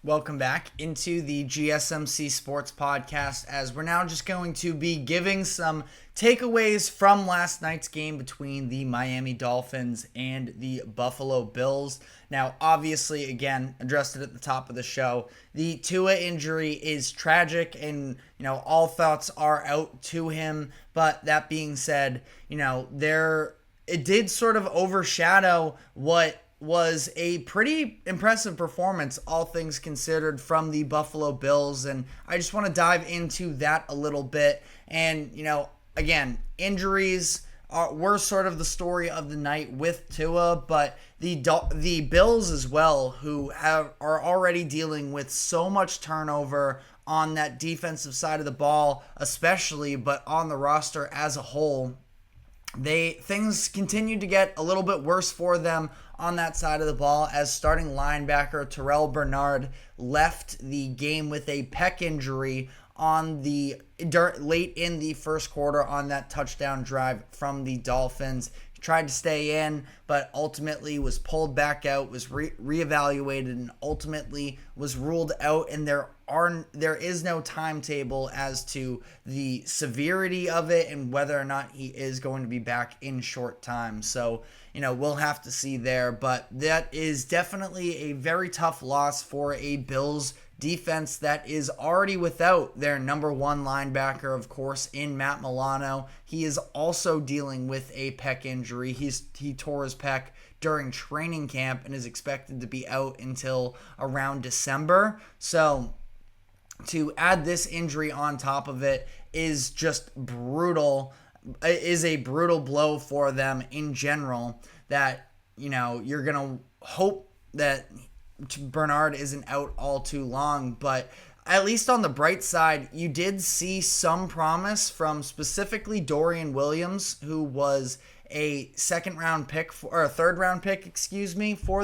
Welcome back into the GSMC Sports Podcast, as we're now just going to be giving some takeaways from last night's game between the Miami Dolphins and the Buffalo Bills. Now, obviously, again, addressed it at the top of the show, the Tua injury is tragic and, all thoughts are out to him. But that being said, it did sort of overshadow what was a pretty impressive performance, all things considered, from the Buffalo Bills. And I just want to dive into that a little bit. And, again, injuries were sort of the story of the night with Tua, but the Bills as well, who are already dealing with so much turnover on that defensive side of the ball, especially, but on the roster as a whole. Things continued to get a little bit worse for them on that side of the ball, as starting linebacker Terrell Bernard left the game with a pec injury late in the first quarter on that touchdown drive from the Dolphins. He tried to stay in, but ultimately was pulled back out, was reevaluated, and ultimately was ruled out. And there is no timetable as to the severity of it and whether or not he is going to be back in short time. So, we'll have to see there. But that is definitely a very tough loss for a Bills defense that is already without their number one linebacker, of course, in Matt Milano. He is also dealing with a pec injury. He tore his pec during training camp and is expected to be out until around December. So to add this injury on top of it is just brutal. It is a brutal blow for them in general, that, you're going to hope that Bernard isn't out all too long. But at least on the bright side, you did see some promise from specifically Dorian Williams, who was a third round pick for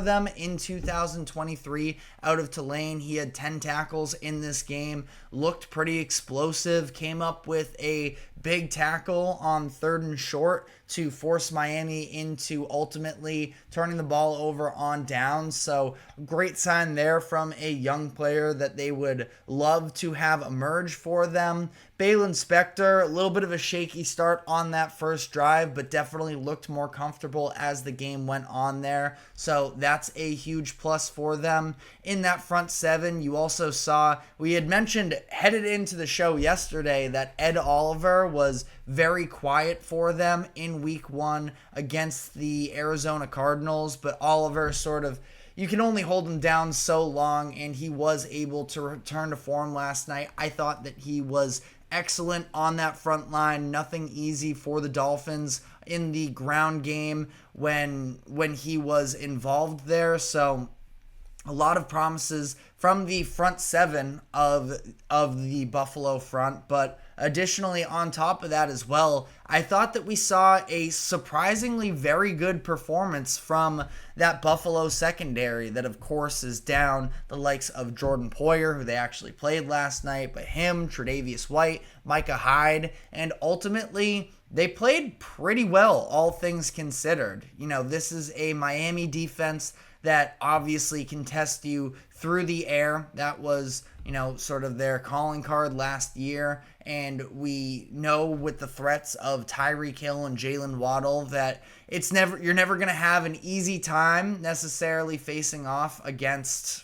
them in 2023 out of Tulane. He had 10 tackles in this game, looked pretty explosive, came up with a big tackle on 3rd and short to force Miami into ultimately turning the ball over on downs. So great sign there from a young player that they would love to have emerge for them. Balin Spector, a little bit of a shaky start on that first drive, but definitely looked more comfortable as the game went on there. So that's a huge plus for them. In that front seven, you also saw, we had mentioned headed into the show yesterday that Ed Oliver was very quiet for them in week 1 against the Arizona Cardinals, but Oliver you can only hold him down so long, and he was able to return to form last night. I thought that he was excellent on that front line. Nothing easy for the Dolphins in the ground game when he was involved there. So a lot of promises from the front seven of the Buffalo front. But additionally, on top of that as well, I thought that we saw a surprisingly very good performance from that Buffalo secondary that, of course, is down the likes of Jordan Poyer, who they actually played last night, but him, Tre'Davious White, Micah Hyde, and ultimately they played pretty well, all things considered. This is a Miami defense that obviously can test you through the air. That was, sort of their calling card last year. And we know with the threats of Tyreek Hill and Jalen Waddle that you're never going to have an easy time necessarily facing off against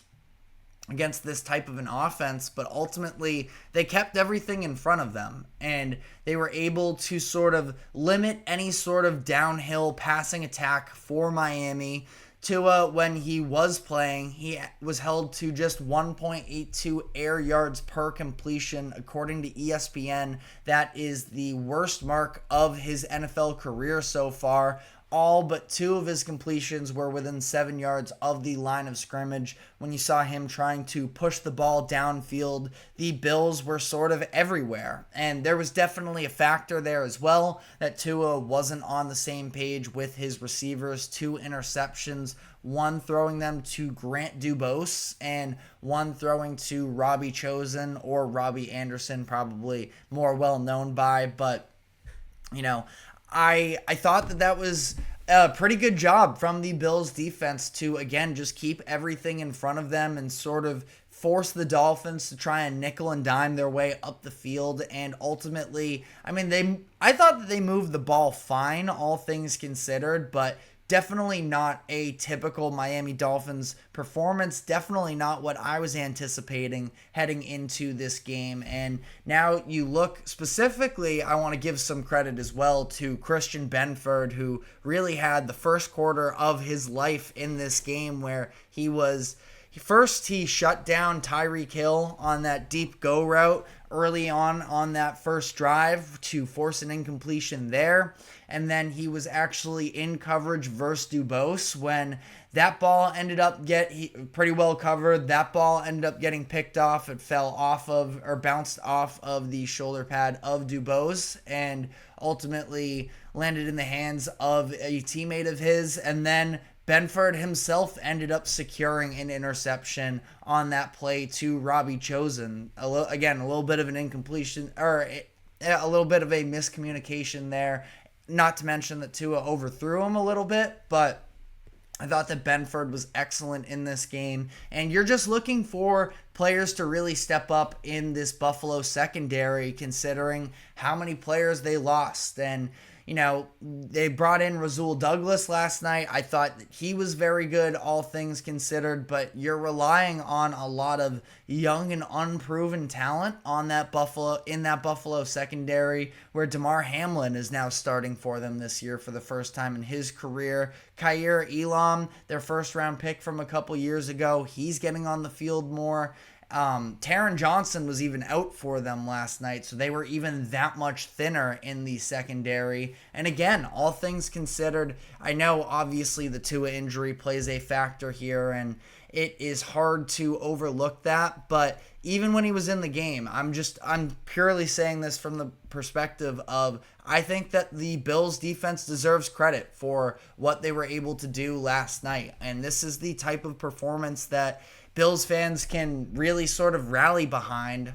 this type of an offense, but ultimately they kept everything in front of them, and they were able to sort of limit any sort of downhill passing attack for Miami. Tua, when he was playing, he was held to just 1.82 air yards per completion, according to ESPN. That is the worst mark of his NFL career so far. All but 2 of his completions were within 7 yards of the line of scrimmage. When you saw him trying to push the ball downfield, the Bills were sort of everywhere. And there was definitely a factor there as well that Tua wasn't on the same page with his receivers. 2 interceptions, one throwing them to Grant Dubose and one throwing to Robbie Chosen, or Robbie Anderson, probably more well known by. But, I thought that was a pretty good job from the Bills defense to, again, just keep everything in front of them and sort of force the Dolphins to try and nickel and dime their way up the field. And ultimately, I mean, I thought that they moved the ball fine, all things considered, but definitely not a typical Miami Dolphins performance. Definitely not what I was anticipating heading into this game. And now you look specifically, I want to give some credit as well to Christian Benford, who really had the first quarter of his life in this game, where he shut down Tyreek Hill on that deep go route early on that first drive to force an incompletion there. And then he was actually in coverage versus Dubose when that ball ended up pretty well covered. That ball ended up getting picked off. It fell off of, or bounced off of, the shoulder pad of Dubose and ultimately landed in the hands of a teammate of his. And then Benford himself ended up securing an interception on that play to Robbie Chosen. A little bit of an incompletion, or a little bit of a miscommunication there. Not to mention that Tua overthrew him a little bit, but I thought that Benford was excellent in this game. And you're just looking for players to really step up in this Buffalo secondary, considering how many players they lost. And they brought in Rasul Douglas last night. I thought that he was very good, all things considered, but you're relying on a lot of young and unproven talent in that Buffalo secondary, where Damar Hamlin is now starting for them this year for the first time in his career. Khair Elam, their first round pick from a couple years ago, he's getting on the field more. Taron Johnson was even out for them last night, so they were even that much thinner in the secondary. And again, all things considered, I know obviously the Tua injury plays a factor here, and it is hard to overlook that, but even when he was in the game, I'm purely saying this from the perspective of, I think that the Bills defense deserves credit for what they were able to do last night. And this is the type of performance that Bills fans can really sort of rally behind.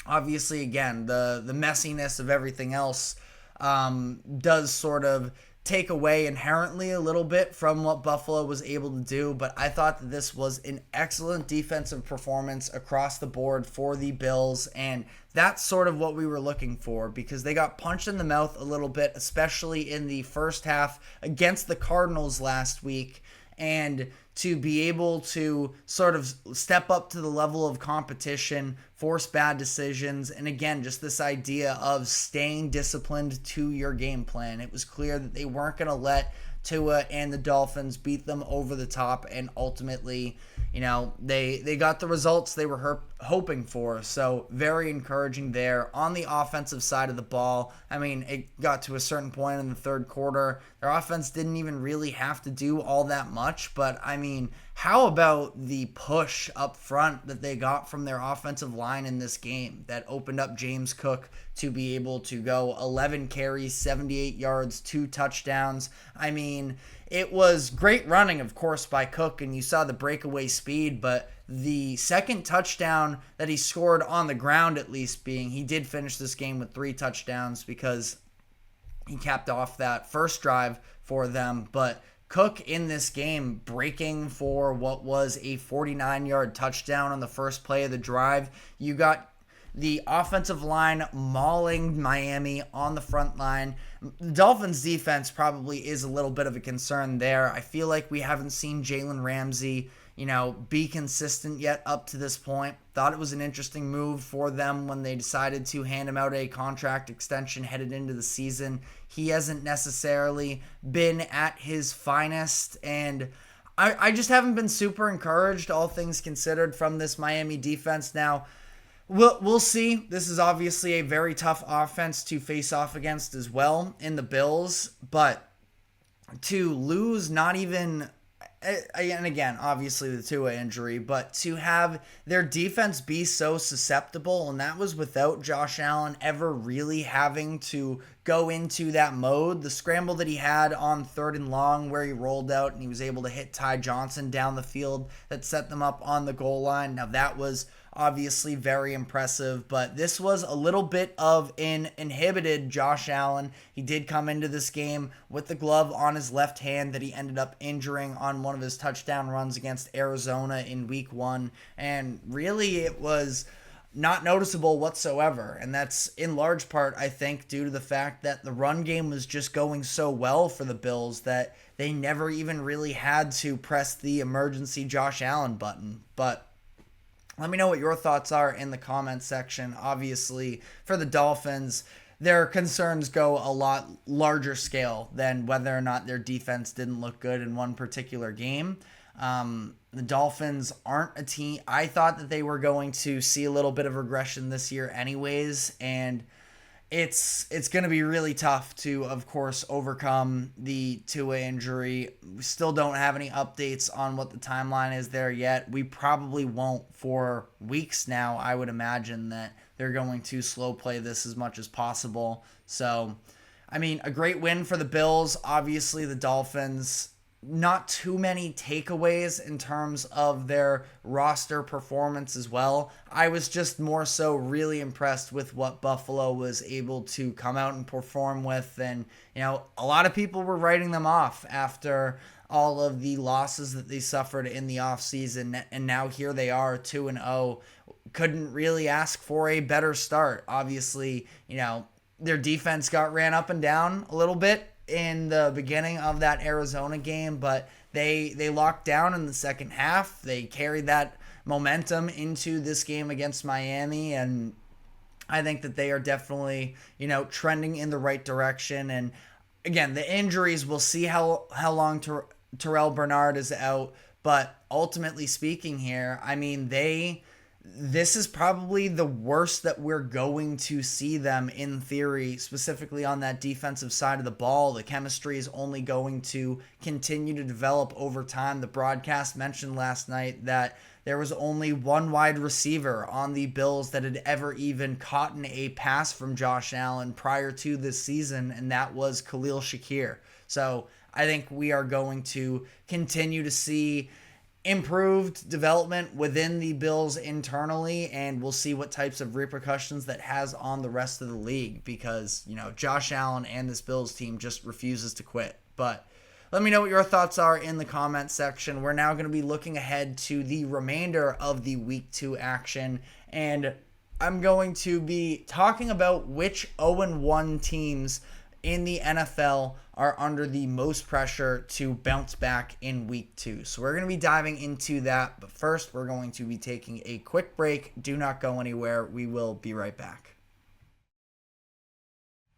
Obviously, again, the messiness of everything else does sort of take away inherently a little bit from what Buffalo was able to do, but I thought that this was an excellent defensive performance across the board for the Bills, and that's sort of what we were looking for, because they got punched in the mouth a little bit, especially in the first half against the Cardinals last week. And to be able to sort of step up to the level of competition, force bad decisions, and again, just this idea of staying disciplined to your game plan. It was clear that they weren't going to let Tua and the Dolphins beat them over the top, and ultimately, they got the results they were hoping for. So very encouraging there. On the offensive side of the ball, I mean, it got to a certain point in the third quarter. Their offense didn't even really have to do all that much, but I mean, how about the push up front that they got from their offensive line in this game that opened up James Cook to be able to go 11 carries, 78 yards, 2 touchdowns. I mean, it was great running, of course, by Cook, and you saw the breakaway speed, but the second touchdown that he scored on the ground, at least, being he did finish this game with 3 touchdowns because he capped off that first drive for them. But Cook in this game breaking for what was a 49-yard touchdown on the first play of the drive. You got the offensive line mauling Miami on the front line. The Dolphins defense probably is a little bit of a concern there. I feel like we haven't seen Jalen Ramsey, be consistent yet up to this point. Thought it was an interesting move for them when they decided to hand him out a contract extension headed into the season. He hasn't necessarily been at his finest, and I just haven't been super encouraged, all things considered, from this Miami defense. Now, we'll see. This is obviously a very tough offense to face off against as well in the Bills, but to lose not even, and again, obviously the Tua injury, but to have their defense be so susceptible, and that was without Josh Allen ever really having to go into that mode. The scramble that he had on 3rd and long where he rolled out and he was able to hit Ty Johnson down the field that set them up on the goal line. Now that was obviously very impressive, but this was a little bit of an inhibited Josh Allen. He did come into this game with the glove on his left hand that he ended up injuring on one of his touchdown runs against Arizona in week 1, and really it was not noticeable whatsoever. And that's in large part, I think, due to the fact that the run game was just going so well for the Bills that they never even really had to press the emergency Josh Allen button. But let me know what your thoughts are in the comments section. Obviously, for the Dolphins, their concerns go a lot larger scale than whether or not their defense didn't look good in one particular game. The Dolphins aren't a team. I thought that they were going to see a little bit of regression this year anyways, and it's going to be really tough to, of course, overcome the Tua injury. We still don't have any updates on what the timeline is there yet. We probably won't for weeks now. I would imagine that they're going to slow play this as much as possible. So, I mean, a great win for the Bills. Obviously, the Dolphins, not too many takeaways in terms of their roster performance as well. I was just more so really impressed with what Buffalo was able to come out and perform with. And, you know, a lot of people were writing them off after all of the losses that they suffered in the offseason. And now here they are, 2-0. Couldn't really ask for a better start. Obviously, you know, their defense got ran up and down a little bit in the beginning of that Arizona game, but they locked down in the second half. They carried that momentum into this game against Miami, and I think that they are definitely, you know, trending in the right direction. And again, the injuries, we'll see how long Terrell Bernard is out, but ultimately speaking here, I mean, this is probably the worst that we're going to see them in theory, specifically on that defensive side of the ball. The chemistry is only going to continue to develop over time. The broadcast mentioned last night that there was only one wide receiver on the Bills that had ever even caught a pass from Josh Allen prior to this season, and that was Khalil Shakir. So I think we are going to continue to see improved development within the Bills internally, and we'll see what types of repercussions that has on the rest of the league, because, you know, Josh Allen and this Bills team just refuses to quit. But let me know what your thoughts are in the comment section. We're now going to be looking ahead to the remainder of the Week 2 action, and I'm going to be talking about which 0-1 teams in the NFL are under the most pressure to bounce back in week 2. So we're going to be diving into that. But first, we're going to be taking a quick break. Do not go anywhere. We will be right back.